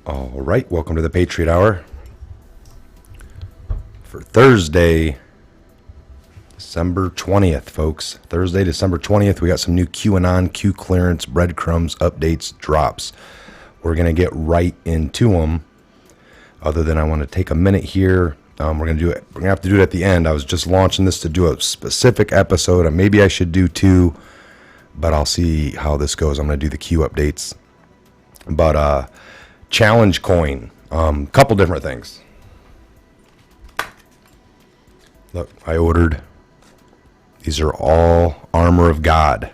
All right, welcome to the Patriot Hour for Thursday, December 20th, folks. Thursday, December 20th, we got some new QAnon, Q clearance, breadcrumbs, updates, drops. We're going to get right into them. Other than I want to take a minute here. We're going to do it. We're going to have to do it at the end. I was just launching this to do a specific episode, and maybe I should do two, but I'll see how this goes. I'm going to do the Q updates. But, challenge coin, couple different things. Look, I ordered, these are all Armor of God.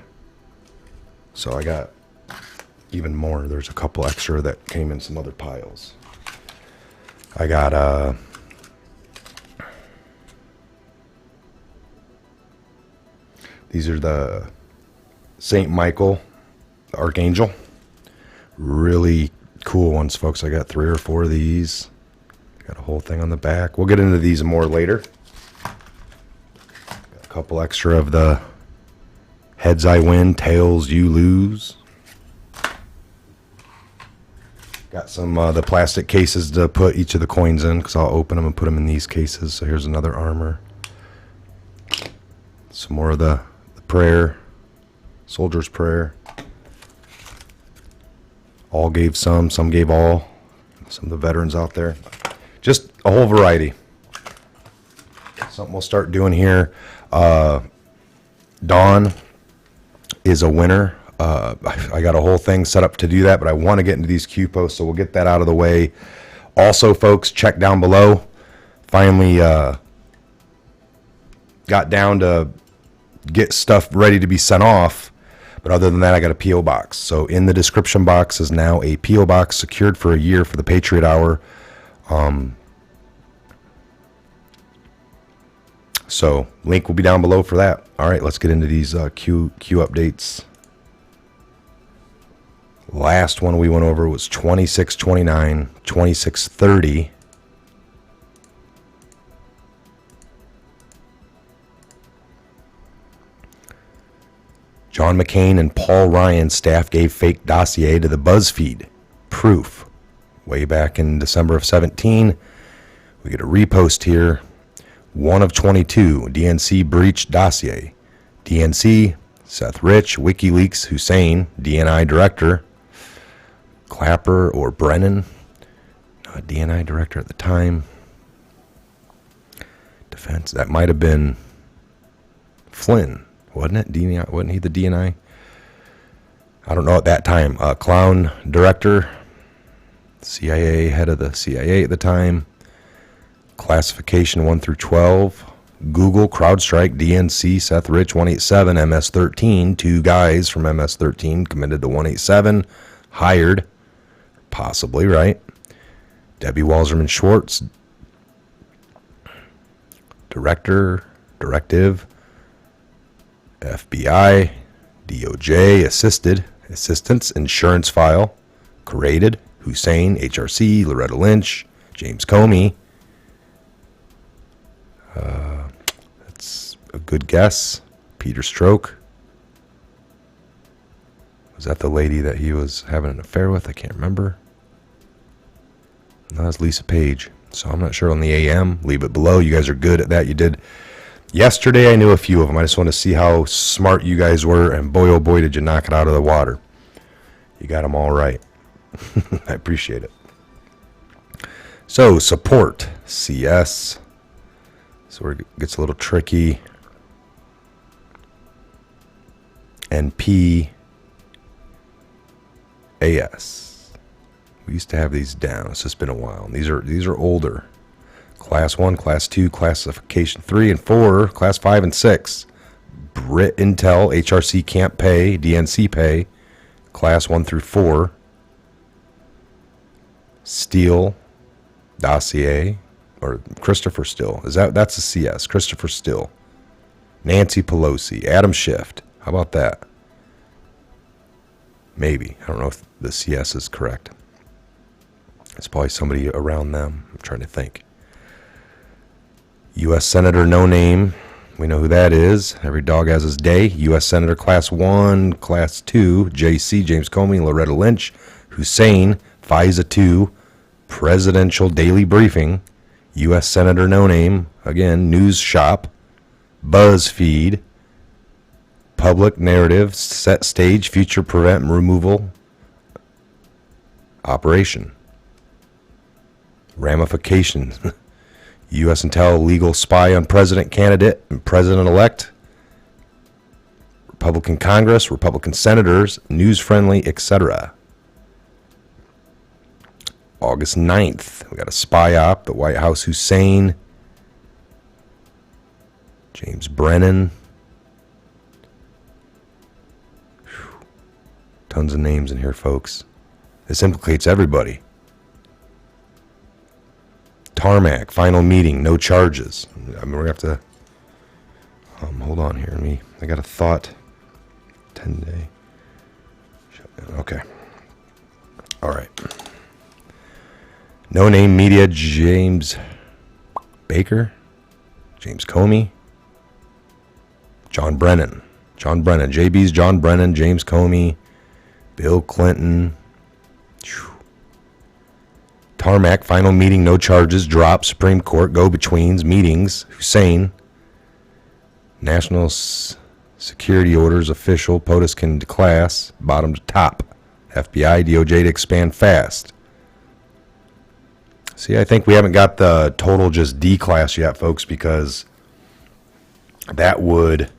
So I got even more. There's a couple extra that came in some other piles. I got, these are the St. Michael, the Archangel. Really cool ones, folks. I got 3 or 4 of these. Got a whole thing on the back. We'll get into these more later. Got a couple extra of the heads I win, tails you lose. Got some the plastic cases to put each of the coins in, because I'll open them and put them in these cases. So here's another armor. Some more of the prayer, soldier's prayer. All gave some gave all. Some of the veterans out there. Just a whole variety. Something we'll start doing here. Dawn is a winner. I got a whole thing set up to do that, but I want to get into these Q posts, so we'll get that out of the way. Also, folks, check down below. Finally got down to get stuff ready to be sent off. But other than that, I got a P.O. box. So in the description box is now a P.O. box secured for a year for the Patriot Hour. So link will be down below for that. All right, let's get into these Q updates. Last one we went over was 2629, 2630. John McCain and Paul Ryan's staff gave fake dossier to the BuzzFeed. Proof. Way back in December of 17. We get a repost here. 1 of 22. DNC breached dossier. DNC, Seth Rich, WikiLeaks, Hussein, DNI director. Clapper or Brennan. DNI director at the time. Defense. That might have been Flynn. Wasn't it? DNI, wasn't he the DNI? I don't know at that time. Clown director, CIA, head of the CIA at the time. Classification 1 through 12. Google, CrowdStrike, DNC, Seth Rich, 187, MS-13. 2 guys from MS-13 committed to 187. Hired, possibly, right? Debbie Walserman Schwartz, directive. FBI, DOJ, assistance, insurance file, created, Hussein, HRC, Loretta Lynch, James Comey. That's a good guess. Peter Stroke. Was that the lady that he was having an affair with? I can't remember. No, that's Lisa Page. So I'm not sure on the AM. Leave it below. You guys are good at that. You did. Yesterday, I knew a few of them. I just want to see how smart you guys were, and boy, oh boy, did you knock it out of the water. You got them all right. I appreciate it. So, support, CS. So it gets a little tricky. And PAS. We used to have these down. It's just been a while. And these are older. Class 1, Class 2, Classification 3 and 4, Class 5 and 6. Brit Intel, HRC can't pay, DNC pay. Class 1 through 4. Steele, Dossier, or Christopher Steele. That's a CS, Christopher Steele. Nancy Pelosi, Adam Schiff. How about that? Maybe. I don't know if the CS is correct. It's probably somebody around them. I'm trying to think. U.S. Senator No Name. We know who that is. Every dog has his day. U.S. Senator Class 1, Class 2, J.C., James Comey, Loretta Lynch, Hussein, FISA 2, Presidential Daily Briefing, U.S. Senator No Name, again, News Shop, BuzzFeed, Public Narrative, Set Stage, Future Prevent Removal, Operation. Ramifications. U.S. Intel legal spy on president candidate and president-elect. Republican Congress, Republican senators, news-friendly, etc. August 9th, we got a spy op, the White House Hussein, James Brennan. Whew. Tons of names in here, folks. This implicates everybody. Tarmac, final meeting, no charges. I mean, we're going to have to... hold on here. I got a thought. 10-day shutdown. Okay. All right. No Name Media, James Baker, James Comey, John Brennan. JB's John Brennan, James Comey, Bill Clinton. Tarmac, final meeting, no charges, drop, Supreme Court, go-betweens, meetings, Hussein, National Security Orders, official, POTUS can class, bottom to top, FBI, DOJ to expand fast. See, I think we haven't got the total just D class yet, folks, because that would...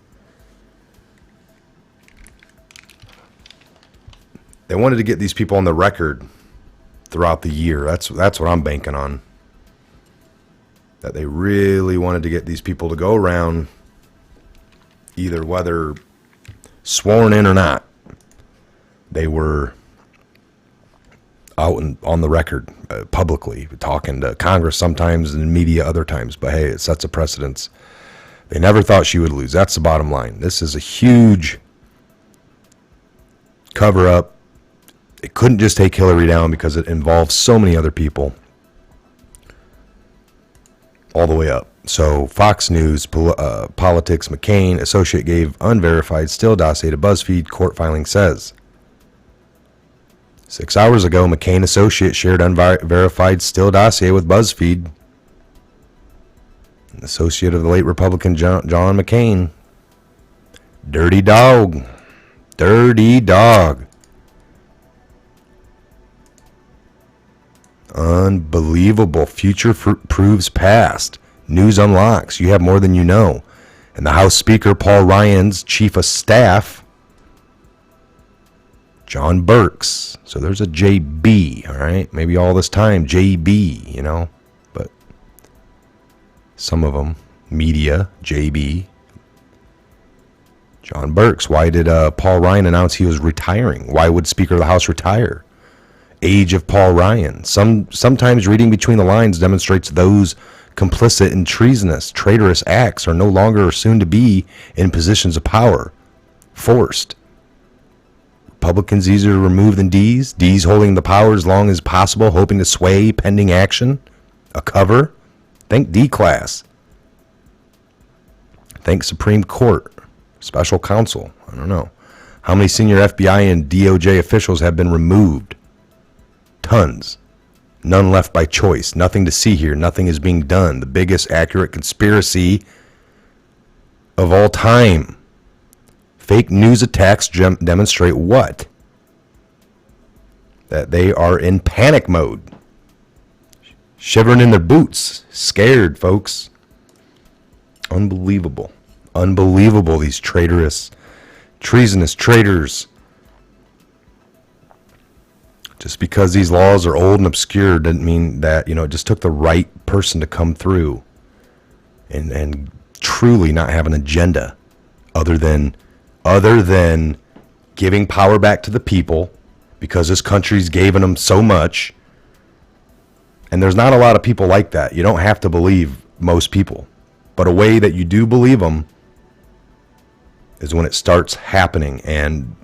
They wanted to get these people on the record throughout the year. That's what I'm banking on. That they really wanted to get these people to go around, either whether sworn in or not. They were out on the record publicly, talking to Congress sometimes and media other times. But hey, it sets a precedence. They never thought she would lose. That's the bottom line. This is a huge cover-up. It couldn't just take Hillary down because it involves so many other people all the way up. So Fox News, Politics, McCain, associate gave unverified still dossier to BuzzFeed, court filing says. 6 hours ago, McCain associate shared unverified still dossier with BuzzFeed. An associate of the late Republican John McCain. Dirty dog. Dirty dog. Unbelievable. Future proves past. News unlocks. You have more than you know. And the House Speaker, Paul Ryan's chief of staff, John Burks. So there's a JB, all right? Maybe all this time, JB, you know? But some of them, media, JB. John Burks. Why did Paul Ryan announce he was retiring? Why would Speaker of the House retire? Age of Paul Ryan. Sometimes reading between the lines demonstrates those complicit in treasonous, traitorous acts are no longer or soon to be in positions of power. Forced. Republicans easier to remove than D's. D's holding the power as long as possible, hoping to sway pending action. A cover. Think D class. Think Supreme Court. Special counsel. I don't know. How many senior FBI and DOJ officials have been removed? Tons. None left by choice. Nothing to see here. Nothing is being done. The biggest accurate conspiracy of all time. Fake news attacks demonstrate what? That they are in panic mode. Shivering in their boots. Scared, folks. Unbelievable. Unbelievable, these traitorous, treasonous traitors. Just because these laws are old and obscure doesn't mean that, it just took the right person to come through and truly not have an agenda other than giving power back to the people because this country's given them so much. And there's not a lot of people like that. You don't have to believe most people. But a way that you do believe them is when it starts happening. And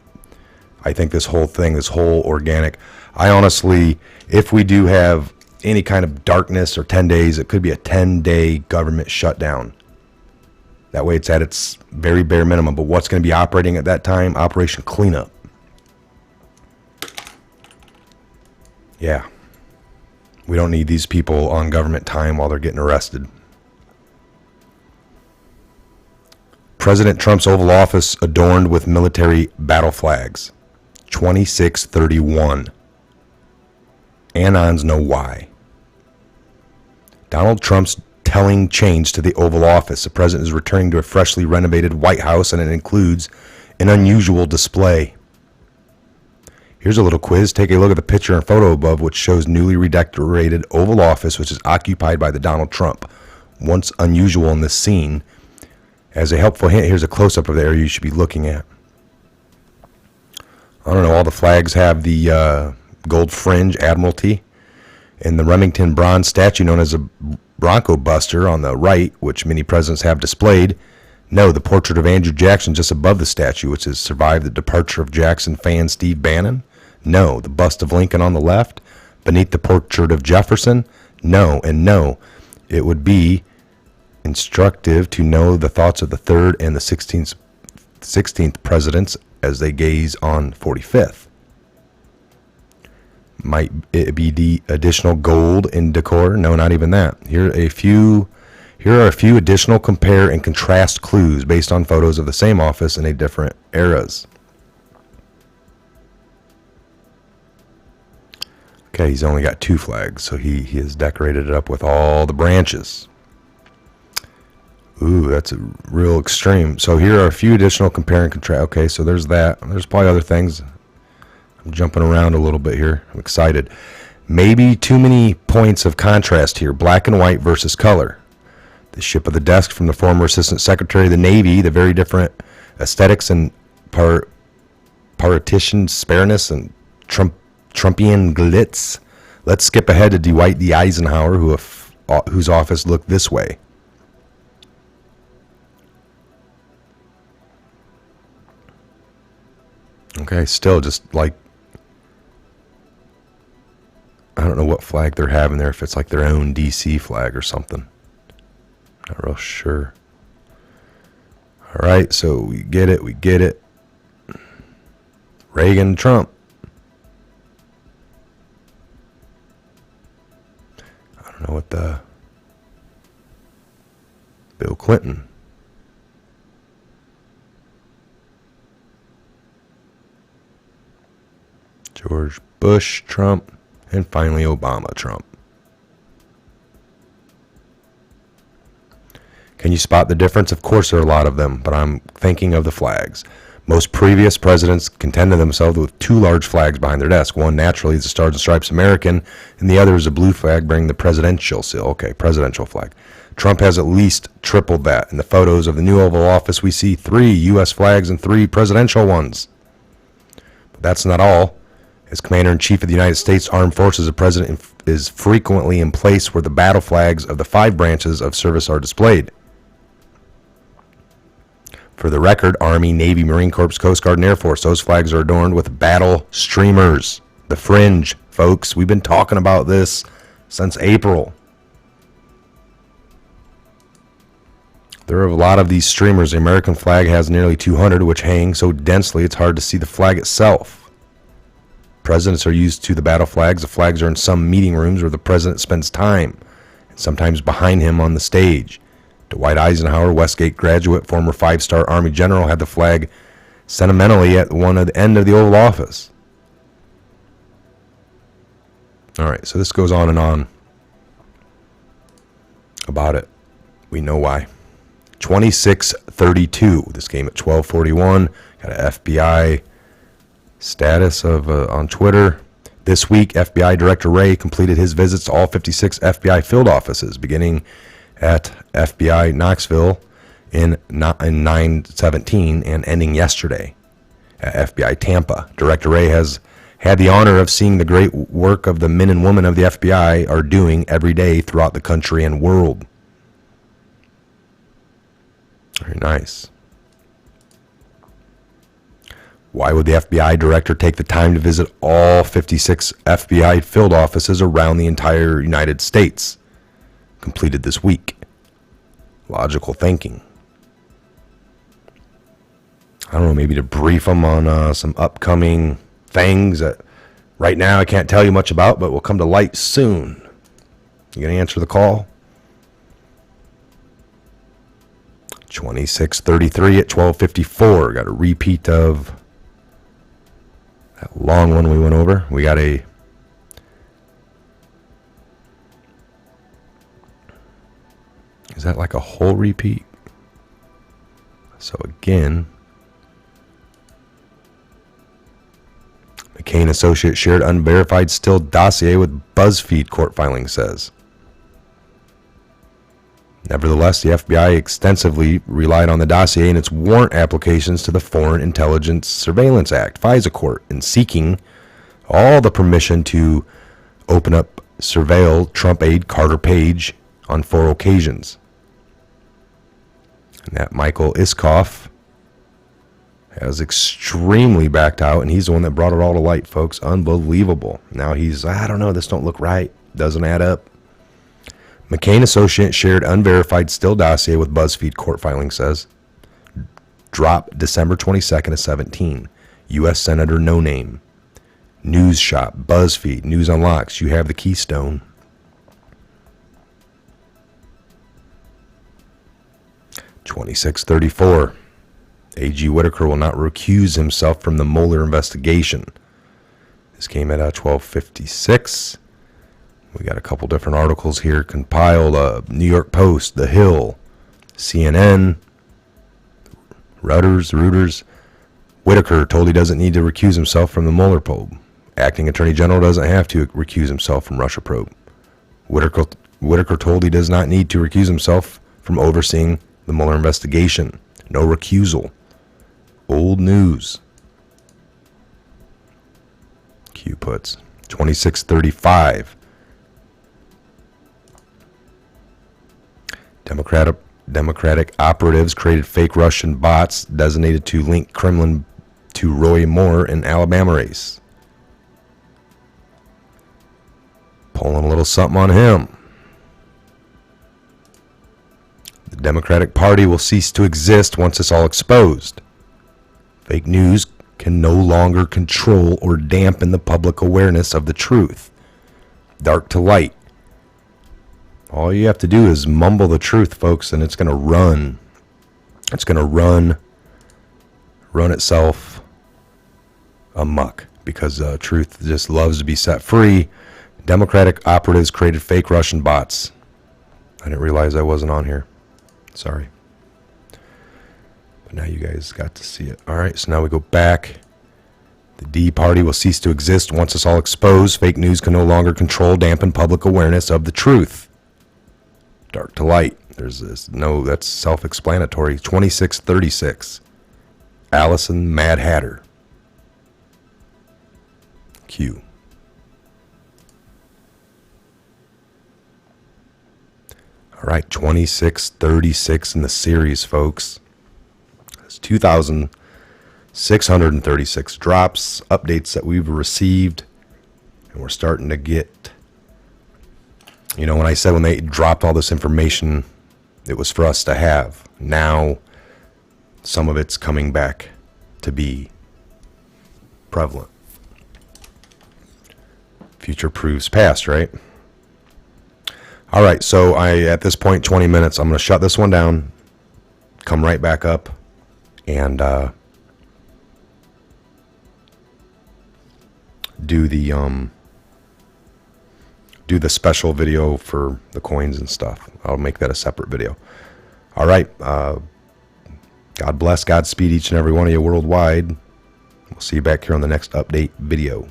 I think this whole thing, this whole organic, I honestly, if we do have any kind of darkness or 10 days, it could be a 10-day government shutdown. That way it's at its very bare minimum. But what's going to be operating at that time? Operation Cleanup. Yeah. We don't need these people on government time while they're getting arrested. President Trump's Oval Office adorned with military battle flags. 2631. Anons know why. Donald Trump's telling change to the Oval Office. The president is returning to a freshly renovated White House, and it includes an unusual display. Here's a little quiz. Take a look at the picture and photo above, which shows newly redecorated Oval Office, which is occupied by the Donald Trump. Once unusual in this scene. As a helpful hint, here's a close-up of the area you should be looking at. I don't know, all the flags have the gold fringe, Admiralty, and the Remington bronze statue known as a Bronco Buster on the right, which many presidents have displayed. No, the portrait of Andrew Jackson just above the statue, which has survived the departure of Jackson fan Steve Bannon. No, the bust of Lincoln on the left, beneath the portrait of Jefferson. No, and no, it would be instructive to know the thoughts of the 3rd and the 16th presidents as they gaze on 45th. Might it be the additional gold in decor? No, not even that. Here are a few additional compare and contrast clues based on photos of the same office in a different eras. Okay, he's only got 2 flags, so he has decorated it up with all the branches. Ooh, that's a real extreme. So here are a few additional compare and contrast. Okay, so there's that. There's probably other things. I'm jumping around a little bit here. I'm excited. Maybe too many points of contrast here. Black and white versus color. The ship of the desk from the former Assistant Secretary of the Navy. The very different aesthetics and partition spareness and Trumpian glitz. Let's skip ahead to Dwight D. Eisenhower, whose office looked this way. Okay, still just like, I don't know what flag they're having there, if it's like their own DC flag or something. Not real sure. All right, so we get it. Reagan, Trump. I don't know what the... Bill Clinton. George Bush, Trump, and finally Obama, Trump. Can you spot the difference? Of course there are a lot of them, but I'm thinking of the flags. Most previous presidents contented themselves with 2 large flags behind their desk. One, naturally, is the Stars and Stripes American, and the other is a blue flag bearing the presidential seal. Okay, presidential flag. Trump has at least tripled that. In the photos of the new Oval Office, we see 3 U.S. flags and 3 presidential ones. But that's not all. As Commander-in-Chief of the United States Armed Forces, the President is frequently in place where the battle flags of the 5 branches of service are displayed. For the record, Army, Navy, Marine Corps, Coast Guard, and Air Force, those flags are adorned with battle streamers. The fringe, folks. We've been talking about this since April. There are a lot of these streamers. The American flag has nearly 200, which hang so densely it's hard to see the flag itself. Presidents are used to the battle flags. The flags are in some meeting rooms where the president spends time, and sometimes behind him on the stage. Dwight Eisenhower, Westgate graduate, former 5-star Army general, had the flag sentimentally at one of the end of the Oval Office. All right, so this goes on and on about it. We know why. 2632. This came at 12:41. Got an FBI status of on Twitter. This week, FBI Director Wray completed his visits to all 56 FBI field offices, beginning at FBI Knoxville in 9/17 and ending yesterday at FBI Tampa. Director Wray has had the honor of seeing the great work of the men and women of the FBI are doing every day throughout the country and world. Very nice. Why would the FBI director take the time to visit all 56 FBI field offices around the entire United States? Completed this week. Logical thinking. I don't know, maybe to brief them on some upcoming things that right now I can't tell you much about, but will come to light soon. You going to answer the call? 2633 at 1254. Got a repeat of that long one we went over. We got a is that like a whole repeat? So again, McCain associate shared unverified still dossier with BuzzFeed, court filing says. Nevertheless, the FBI extensively relied on the dossier in its warrant applications to the Foreign Intelligence Surveillance Act, FISA court, in seeking all the permission to open up, surveil Trump aide Carter Page on 4 occasions. And that Michael Iskoff has extremely backed out, and he's the one that brought it all to light, folks. Unbelievable. Now he's, I don't know, this don't look right. Doesn't add up. McCain associate shared unverified still dossier with BuzzFeed, court filing says. Drop December 22nd of 17. U.S. Senator No Name. News Shop, BuzzFeed, News Unlocks. You have the keystone. $26.34. A.G. Whitaker will not recuse himself from the Mueller investigation. This came at 12:56. We got a couple different articles here compiled. New York Post, The Hill, CNN, Reuters. Whitaker told he doesn't need to recuse himself from the Mueller probe. Acting Attorney General doesn't have to recuse himself from Russia probe. Whitaker told he does not need to recuse himself from overseeing the Mueller investigation. No recusal. Old news. Q puts 2635. Democratic operatives created fake Russian bots designated to link Kremlin to Roy Moore in Alabama race. Pulling a little something on him. The Democratic Party will cease to exist once it's all exposed. Fake news can no longer control or dampen the public awareness of the truth. Dark to light. All you have to do is mumble the truth, folks, and it's going to run. It's going to run itself amok because truth just loves to be set free. Democratic operatives created fake Russian bots. I didn't realize I wasn't on here. Sorry. But now you guys got to see it. All right, so now we go back. The D party will cease to exist once it's all exposed. Fake news can no longer control, dampen public awareness of the truth. Dark to light. There's this. No, that's self-explanatory. 2636. Allison Mad Hatter. Q. All right, 2636 in the series, folks. It's 2,636 drops, updates that we've received, and we're starting to get. You know, when I said when they dropped all this information, it was for us to have. Now, some of it's coming back to be prevalent. Future proves past, right? All right, so at this point, 20 minutes, I'm going to shut this one down, come right back up, and do the special video for the coins and stuff. I'll make that a separate video. All right. God bless, Godspeed each and every one of you worldwide. We'll see you back here on the next update video.